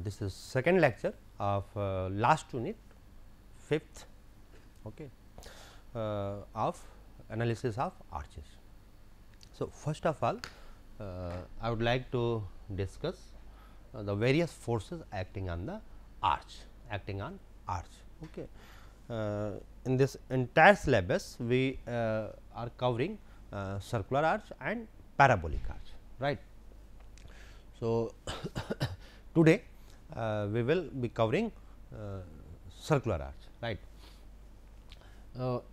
This is second lecture of last unit, fifth, okay, of analysis of arches. So, first of all, I would like to discuss the various forces acting on the arch, Okay. In this entire syllabus, we are covering circular arch and parabolic arch, right. So, today we will be covering circular arch, right.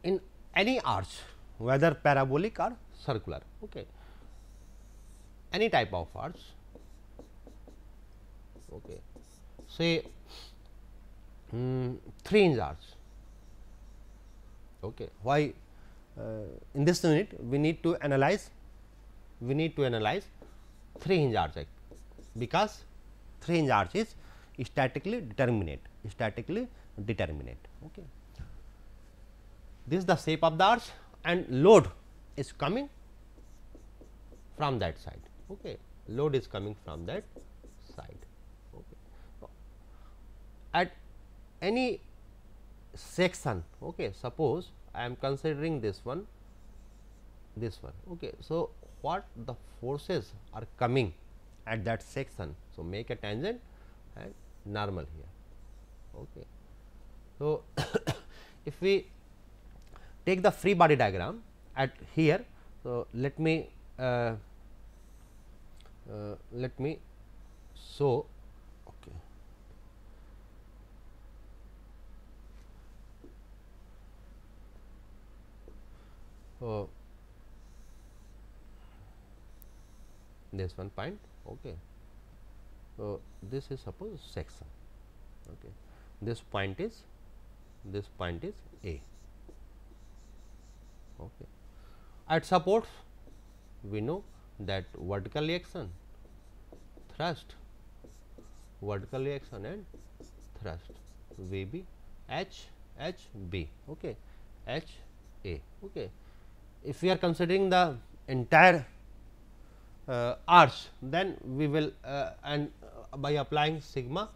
In any arch, whether parabolic or circular, okay, any type of arch, okay, say 3-inch arch. Okay. Why in this unit we need to analyze 3-inch arch, because 3-inch arch is statically determinate. Okay. This is the shape of the arch and load is coming from that side. Okay. Load is coming from that side. Okay. At any section, okay, suppose I am considering this one. Okay. So, what the forces are coming at that section. So, make a tangent and normal here. Okay. So, if we take the free body diagram at here, so let me show. Okay. So, this one point. Okay. So, this is suppose section. Okay. This point is A. Okay. At supports, we know that vertical reaction, thrust, and thrust V B H B. Okay. H A. Okay. If we are considering the entire arch, then we will and by applying sigma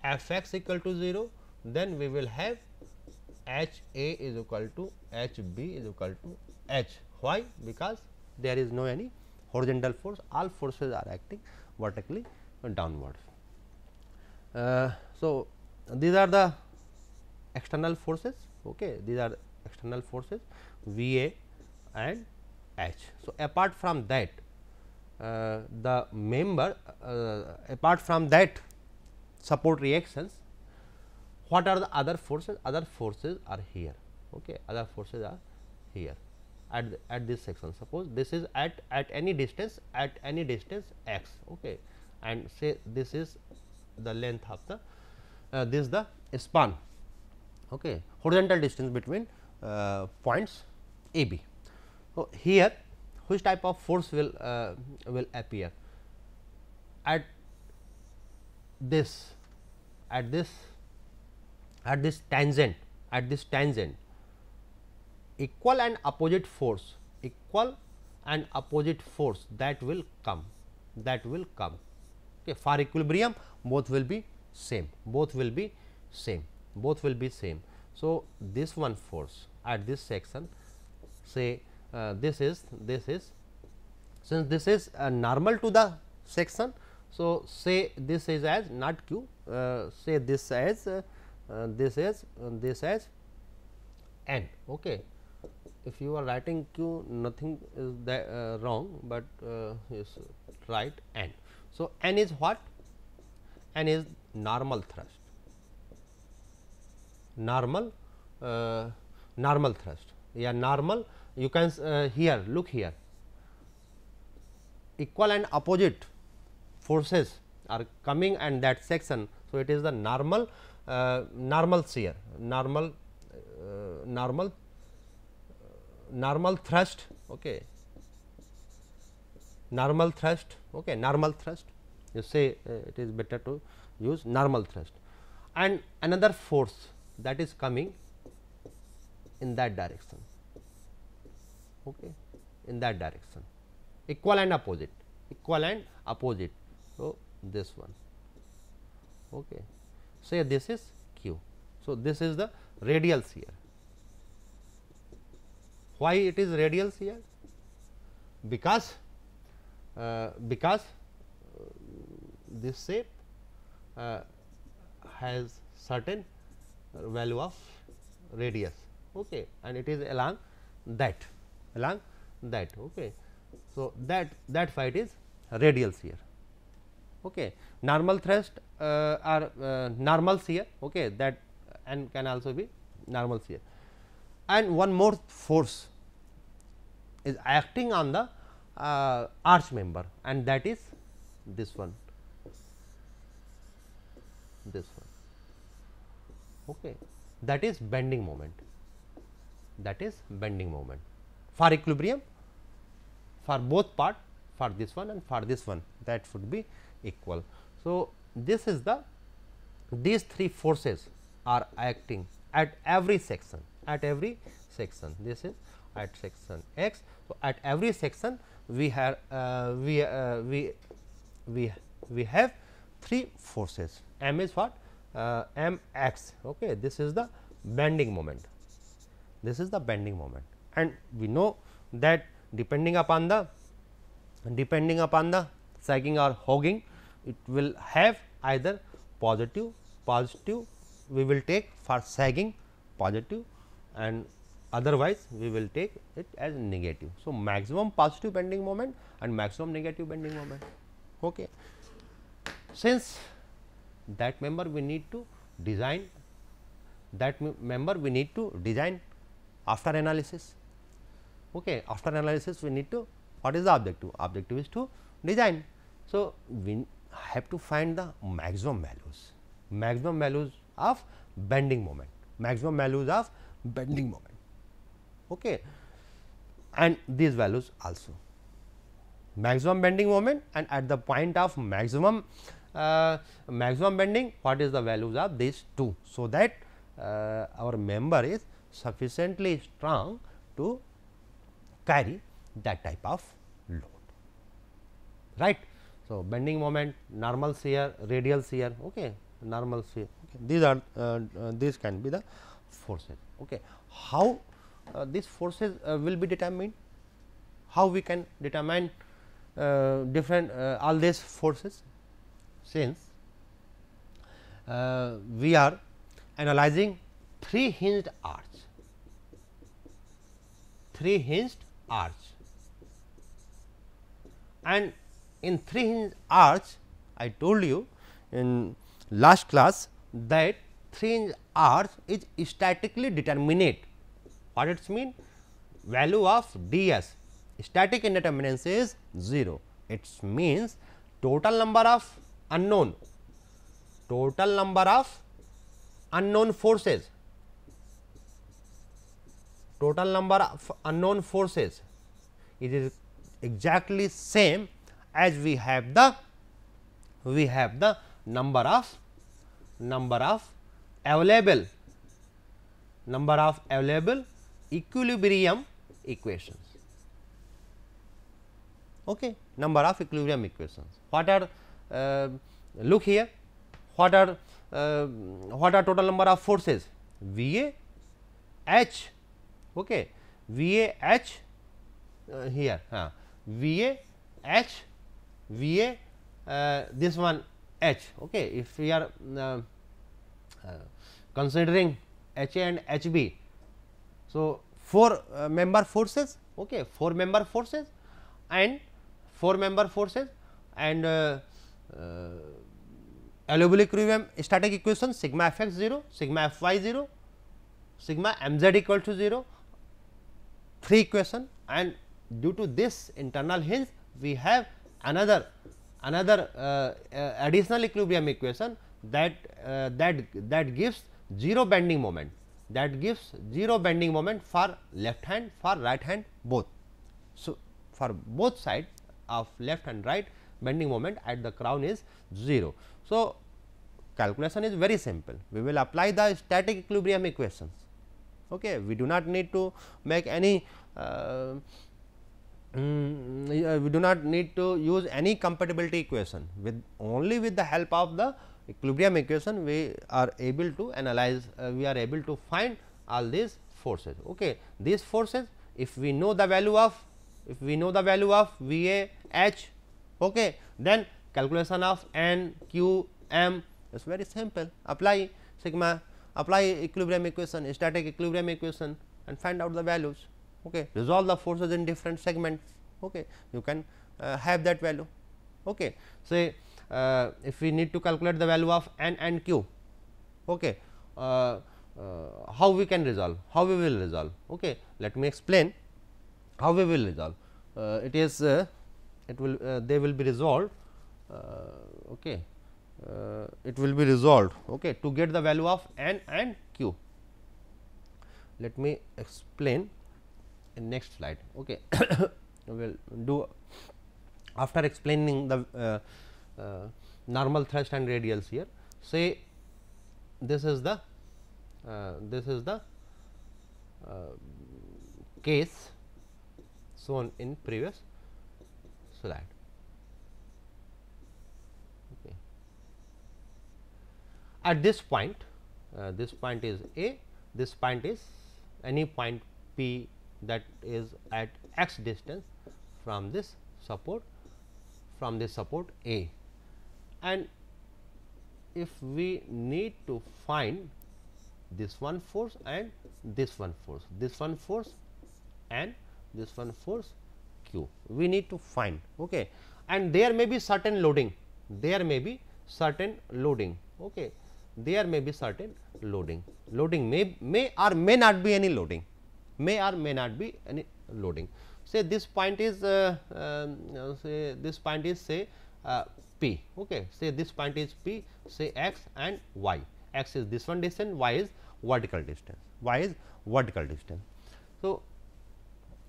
f x equal to 0, then we will have H A is equal to H B is equal to H. Why? Because there is no any horizontal force, all forces are acting vertically downwards. So, these are the external forces. Okay. These are external forces V A and H. So, apart from that, the member apart from that support reactions, what are the other forces? Other forces are here. Okay. Other forces are here at this section. Suppose this is at any distance x. Okay. And say this is the length of the this is the span. Okay. Horizontal distance between points A B. So, here which type of force will appear at this tangent, equal and opposite force that will come. Okay. For equilibrium, both will be same. So, this one force at this section, say this is since this is normal to the section. So, say this is as not q, say this as n. Okay. If you are writing q, nothing is that wrong, but yes, write n. So, n is what? N is normal thrust. Normal thrust. Yeah, normal. You can here look here. Equal and opposite forces are coming and that section. So, it is the normal shear, normal thrust. Okay. Normal thrust. Okay. Normal thrust. You say it is better to use normal thrust, and another force that is coming in that direction. Okay. In that direction, equal and opposite. So, this one. Okay. Say this is Q. So, this is the radial shear. Why it is radial shear? Because this shape has certain value of radius, okay, and it is along that okay. So, that why it is radial shear. Okay. Normal thrust or normal shear, okay, that and can also be normal shear. And one more force is acting on the arch member, and that is this one, okay, that is bending moment, for equilibrium, for both part, for this one and for this one, that should be equal. So, this is the these three forces are acting at every section, this is at section x. So, at every section we have we have three forces. M is what? M x, okay. This is the bending moment, and we know that depending upon the sagging or hogging, it will have either positive we will take for sagging positive, and otherwise we will take it as negative. So, maximum positive bending moment and maximum negative bending moment. Okay. Since that member we need to design after analysis. Okay. After analysis we need to, what is the objective? Objective is to design. So, we have to find the maximum values of bending moment, okay, and these values also maximum bending moment, and at the point of maximum bending, what is the values of these two, so that our member is sufficiently strong to carry that type of load, right. So, bending moment, normal shear, radial shear, okay, normal shear, okay. These are these can be the forces. Okay. How these forces will be determined? How we can determine different all these forces? Since we are analyzing three hinged arch, and in three hinged arch, I told you in last class that three hinged arch is statically determinate. What it mean? Value of ds, static indeterminacy is 0. It means total number of unknown forces, it is exactly same as we have the number of available equilibrium equations. Okay. Number of equilibrium equations. What are look here, what are total number of forces? V A H, okay, V A H here V A H, V A this one H, okay. If we are considering H A and H B, so 4 member forces, okay, 4 member forces and allowable equilibrium static equation sigma f x 0, sigma f y 0, sigma m z equal to 0, 3 equation, and due to this internal hinge we have another additional equilibrium equation that gives 0 bending moment, for left hand, for right hand both. So, for both sides of left and right, bending moment at the crown is 0. So, calculation is very simple. We will apply the static equilibrium equations. Okay. We do not need to make any we do not need to use any compatibility equation, with only with the help of the equilibrium equation, we are able to analyze, we are able to find all these forces. Okay. These forces, if we know the value of, V A H, okay, then calculation of N Q M is very simple. Apply sigma, apply equilibrium equation, static equilibrium equation, and find out the values. Okay. Resolve the forces in different segments. Okay. You can have that value. Okay. Say if we need to calculate the value of N and Q, okay, how we can resolve, how we will resolve. Okay. Let me explain how we will resolve. It is it will they will be resolved. Okay. It will be resolved, okay, to get the value of N and Q. Let me explain in next slide. Okay. We will do after explaining the normal thrust and radials here. Say this is the case shown in previous slide. Okay. At this point is A, this point is any point P that is at x distance from this support, A, and if we need to find this one force and this one force, and this one force Q, we need to find. Okay. And there may be certain loading, okay. There may be certain loading may or may not be any loading, Say this point is say this point is say P, okay. Say this point is P, say x and y, x is this one distance, y is vertical distance, So,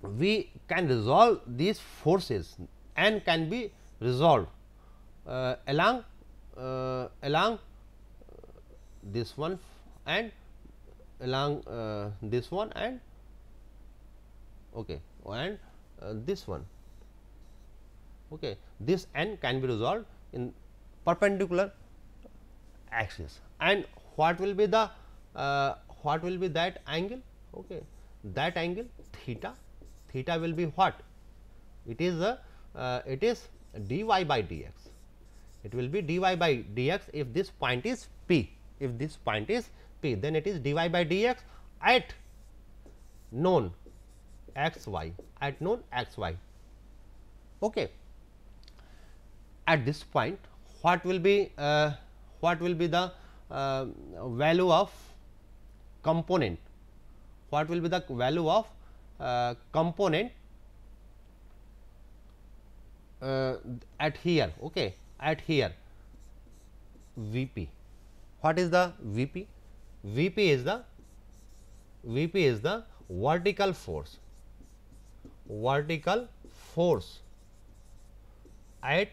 we can resolve these forces and can be resolved along this one and along this one and okay, and this one. Okay. This n can be resolved in perpendicular axis, and what will be the that angle? Okay. That angle theta will be what? It is dy by dx. It will be dy by dx if this point is P. If this point is P, then it is dy by dx at known x y, Okay. At this point, what will be the value of component? What will be the value of component at here? Okay, at here V P. What is the V P? V P is the vertical force at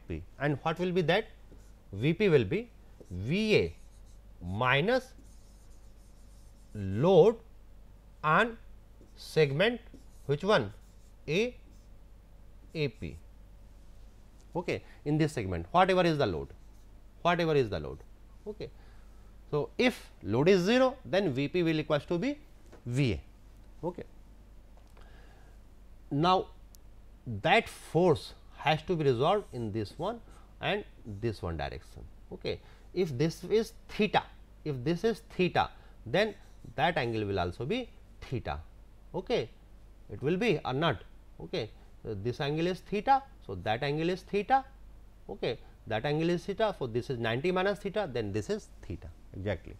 P, and what will be that? V P will be V A minus load on segment, which one? A P. Okay. In this segment, whatever is the load. Okay. So, if load is 0, then V P will equals to be V A. Okay. Now, that force has to be resolved in this one and this one direction. Okay. If this is theta, then that angle will also be theta. Okay. It will be or not. Okay. This angle is theta, so that angle is theta. Okay. That angle is theta, so this is 90 minus theta, then this is theta exactly.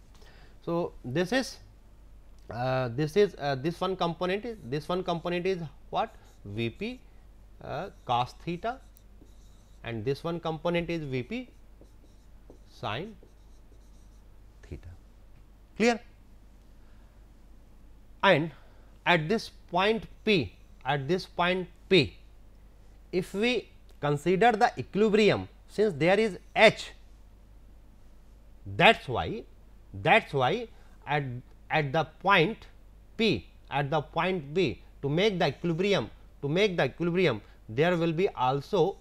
So, this one component is what? V P cos theta, and this one component is V P sin theta. Clear? And at this point P, if we consider the equilibrium, since there is H, that is why at the point P, to make the equilibrium, there will be also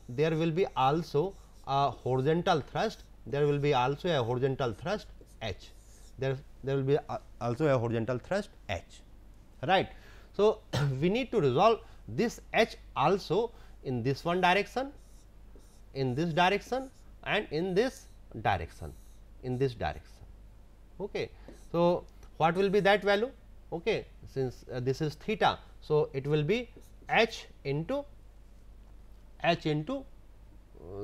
a horizontal thrust, there will be also a horizontal thrust H. There will be also a horizontal thrust H, right. So, we need to resolve this H also in this one direction, in this direction and in this direction, Okay. So, what will be that value? Okay. Since this is theta, so it will be H into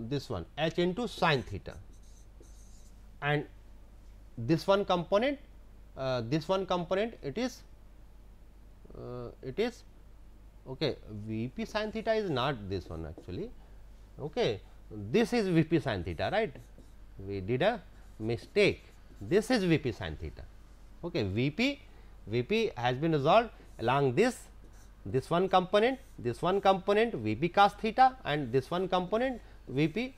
this one, H into sin theta, and this one component it is okay, V p sin theta is not this one actually. Okay. This is V p sin theta, right. We did a mistake. This is V p sin theta. Okay. V p has been resolved along this one component, V p cos theta, and this one component V p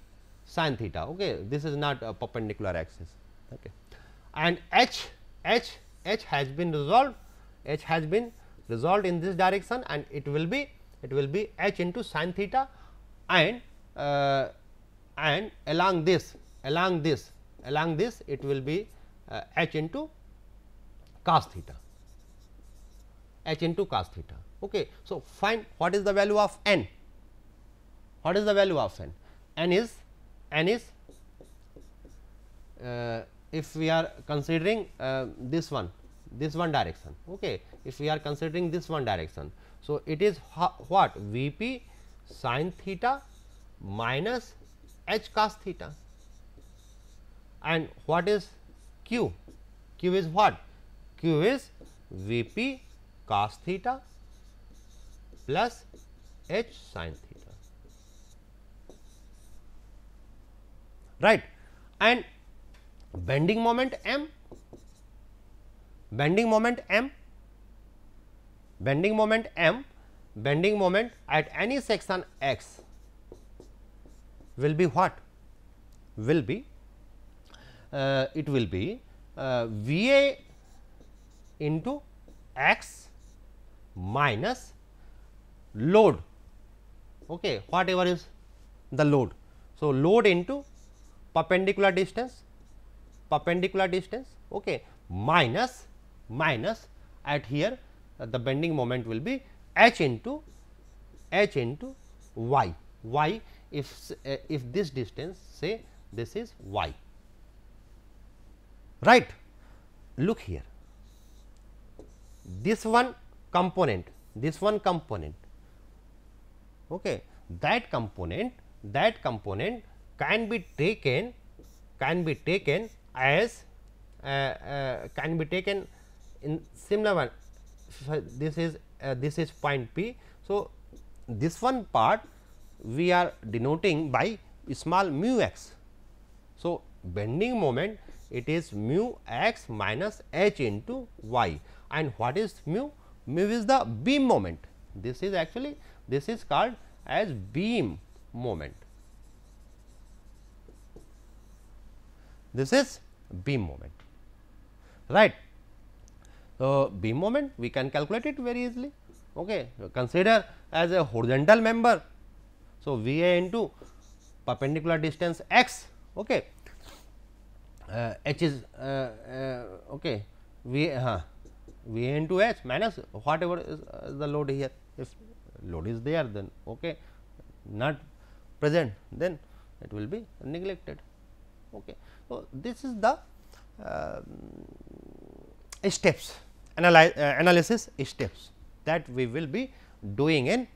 sin theta. Okay. This is not a perpendicular axis. Okay. And H has been resolved. H has been resolved in this direction, and it will be H into sin theta, and along this it will be H into cos theta. Okay. So, find what is the value of n. What is the value of n? N is if we are considering this one direction. Okay. If we are considering this one direction, so it is what? V p sin theta minus H cos theta. And what is q? Q is what? Q is V p cos theta plus H sin theta, right. And bending moment m, bending moment at any section x will be what? Will be it will be V a into x minus load, okay, whatever is the load. So, load into perpendicular distance, okay, minus at here the bending moment will be h into y. If this distance, say this is y, right. Look here, this one component, okay, that component can be taken as in similar one. This is point P. So, this one part we are denoting by small mu x. So, bending moment, it is mu x minus h into y, and what is mu? Mu is the beam moment. This is actually, this is called as beam moment. This is beam moment, right. So, beam moment we can calculate it very easily. Okay. So, consider as a horizontal member. So, V a into perpendicular distance x, okay. H is okay, V a into h minus whatever is the load here. If load is there, then okay, not present, then it will be neglected. Okay. So, this is the steps, analysis steps that we will be doing in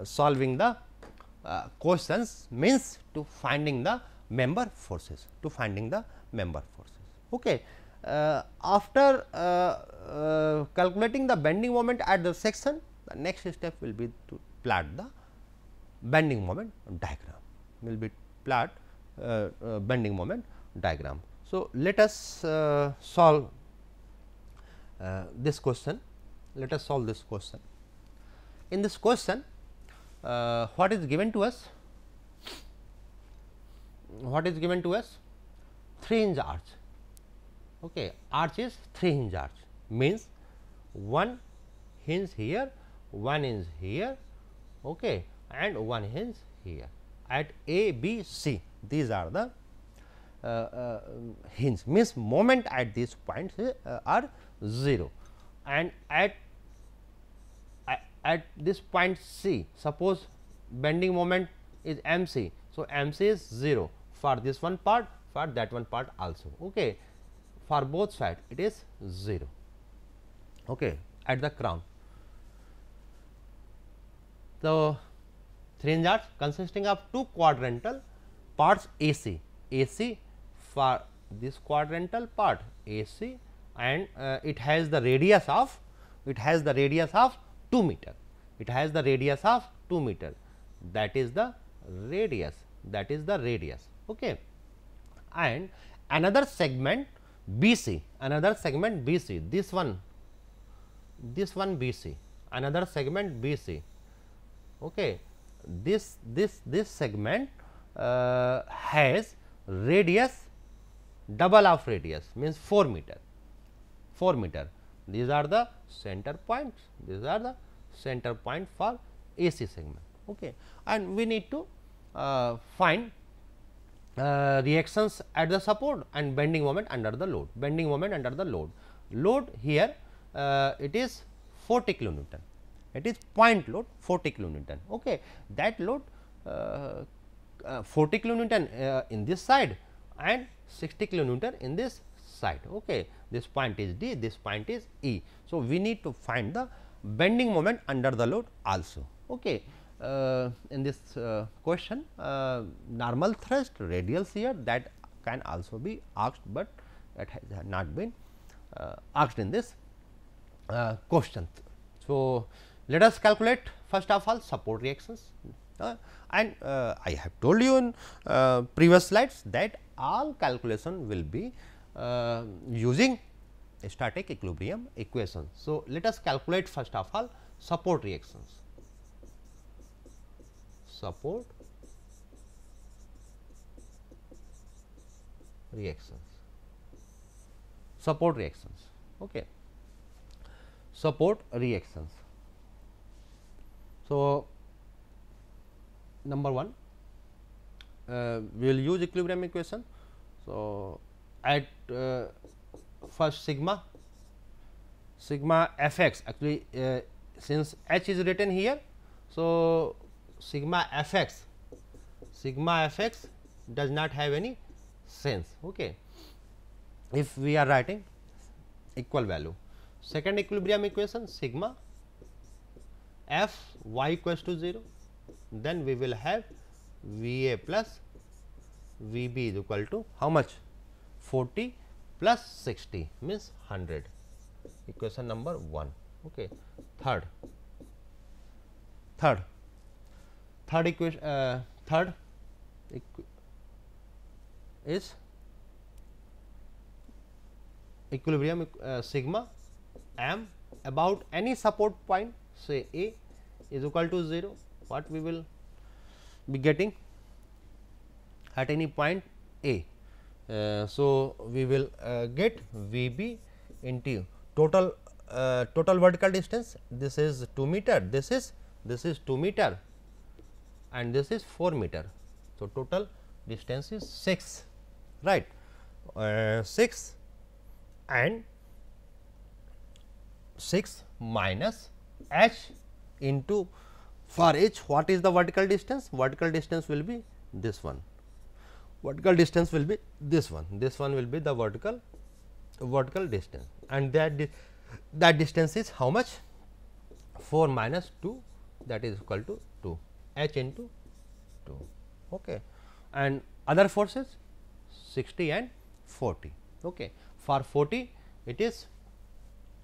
solving the questions, means to finding the member forces, Okay. After calculating the bending moment at the section, the next step will be to plot the bending moment diagram, bending moment diagram. So, let us solve this question. In this question, what is given to us? 3-hinge arch. Okay. Arch is 3-hinge arch, means one hinge here, one hinge here, okay, and one hinge here at A, B, C. these are the hinge, means moment at these points are 0, and at this point C, suppose bending moment is m c. So, m c is 0 for this one part, for that one part also. Okay. For both sides it is 0, okay, at the crown. So, 3 hinge arch consisting of 2 quadrantal parts AC, AC for this quadrantal part AC, and it has the radius of 2 meter, it has the radius of 2 meter, that is the radius, okay. And another segment BC, this one BC, another segment BC, okay. This segment has radius double of radius, means 4 meter. These are the center points, for AC segment, okay. And we need to find reactions at the support and bending moment under the load. Load here it is 40 kilonewton, it is point load 40 kilonewton, okay. That load 40 kilonewton in this side and 60 kilonewton in this side, okay. This point is D, this point is E. So, we need to find the bending moment under the load also, okay. In this question, normal thrust, radial shear, that can also be asked, but it has not been asked in this question. So, let us calculate first of all support reactions, and I have told you in previous slides that all calculation will be using static equilibrium equation. So, let us calculate first of all support reactions. Support reactions. Okay. Support reactions. So, number 1, we will use equilibrium equation. So, at first sigma f x, actually since h is written here. So, sigma f x does not have any sense, okay, if we are writing equal value. Second equilibrium equation, sigma f y equals to 0, then we will have V a plus V b is equal to how much? 40 plus 60 means 100, equation number 1, okay. Third equation, is equilibrium sigma m about any support point, say A is equal to 0, what we will be getting at any point A. So, we will get V b into total vertical distance, this is 2 meter, this is 2 meter and this is 4 meter. So, total distance is 6, right, 6 and 6 minus h into, for h what is the vertical distance? Vertical distance will be this one, this one will be the vertical distance, and that distance is how much? 4 minus 2, that is equal to 2, h into 2, okay. And other forces 60 and 40, okay. For 40 it is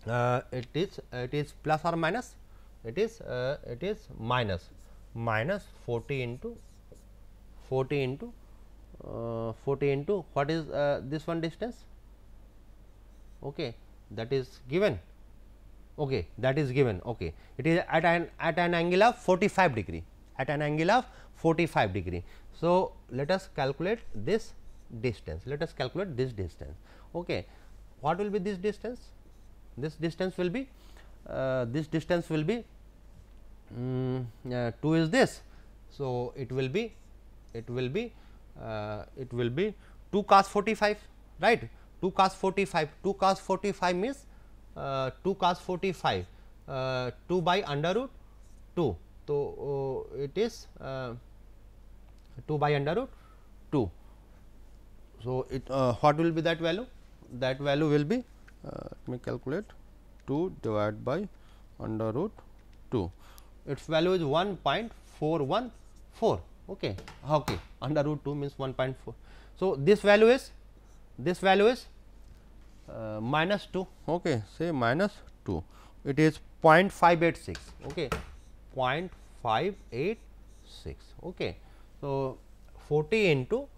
plus or minus, it is minus 40 into what is this one distance, okay, that is given, okay, okay. It is at an angle of 45 degree, So, let us calculate this distance, okay. What will be this distance? This distance will be 2 is this. So, it will be it will be 2 cos 45, right. 2 cos 45, 2 cos 45 means 2 cos 45, 2 by under root 2. So, it is 2 by under root 2. So, it what will be that value? That value will be let me calculate 2 divided by under root 2. Its value is 1.414. Okay. Okay. Under root 2 means 1.4. So, this value is minus 2. Okay. Say minus 2. It is 0.586. Okay. 0.586. Okay. So, 40 into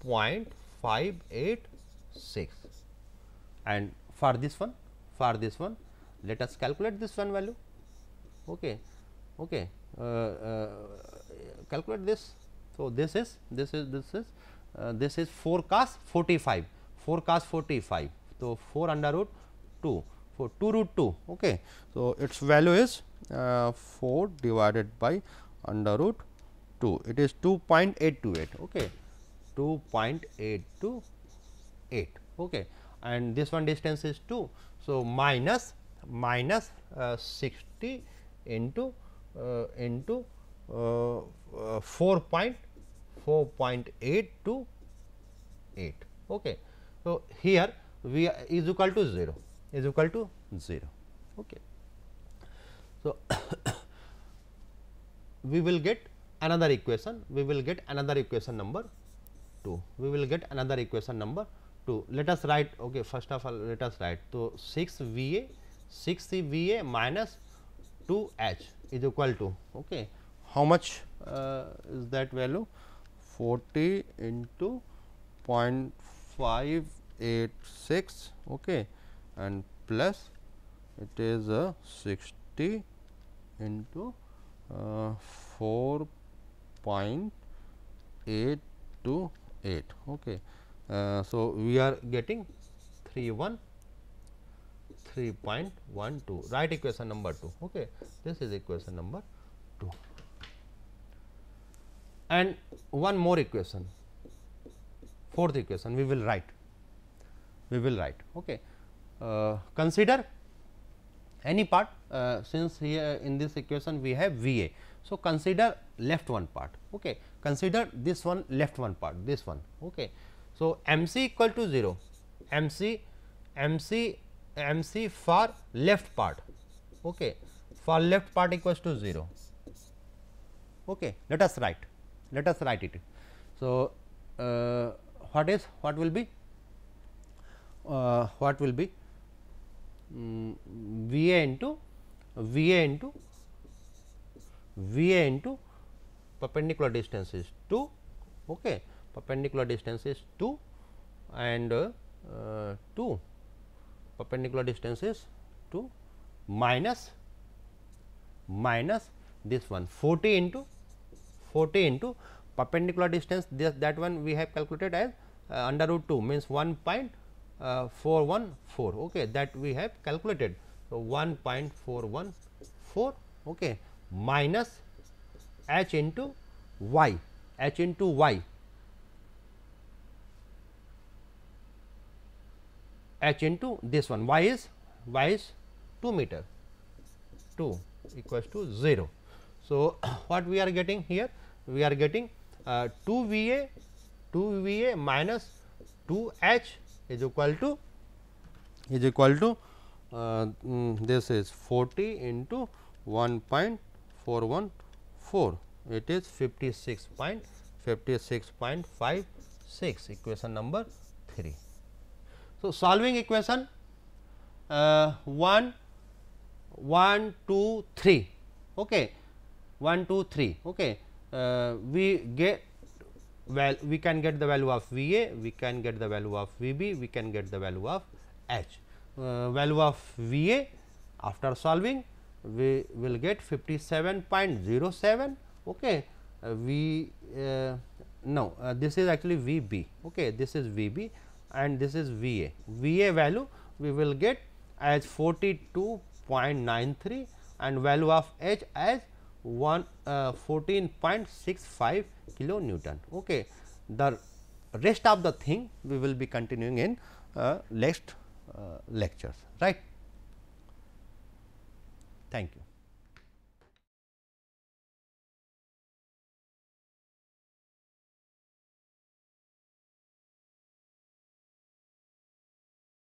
0.586, and for this one let us calculate this one value. Okay. Okay. Calculate this. So, this is 4 cos 45, 4 cos 45. So, 4 under root 2, for 2 root 2. Okay. So, its value is 4 divided by under root 2, it is 2.828. Okay. 2.828. Okay. And this one distance is 2. So, minus 60 into 4.828. Okay. So, here we is equal to 0, is equal to 0. Okay. So, we will get another equation, number 2, Let us write, okay, first of all let us write. So, 6 V A minus 2 H is equal to, okay, how much is that value? 40 into 0.586, okay, and plus it is 60 into 4.828. Okay. So, we are getting 3.12, right, equation number 2. Okay. This is equation number 2. And one more equation, fourth equation we will write. Okay. Consider any part, since here in this equation we have V A. So, consider left one part. Okay. Consider this one left one part, this one. Okay. So, M C equal to 0, M C for left part, okay, for left part equals to 0. Okay. Let us write it. So, what will be V A into perpendicular distance is 2, okay, perpendicular distance is 2, and 2 perpendicular distance is 2 minus this one 40 into perpendicular distance, that one we have calculated as under root 2 means 1.414. Okay, that we have calculated. So, 1.414, okay, minus h into y, h into this one, y is 2 meter, 2 equals to 0. So, what we are getting here? We are getting 2 V A minus 2 H is equal to this is 40 into 1.414, it is 56.56, equation number 3. So, solving equation 1, 2, 3, okay, 1, 2, 3, okay. We can get the value of V A, we can get the value of V B, we can get the value of H. Value of V A after solving we will get 57.07, okay. This is actually V B, okay, this is V B and this is V A. V A value we will get as 42.93 and value of H as 14.65 kilonewton. Okay. The rest of the thing we will be continuing in next lectures, right. Thank you.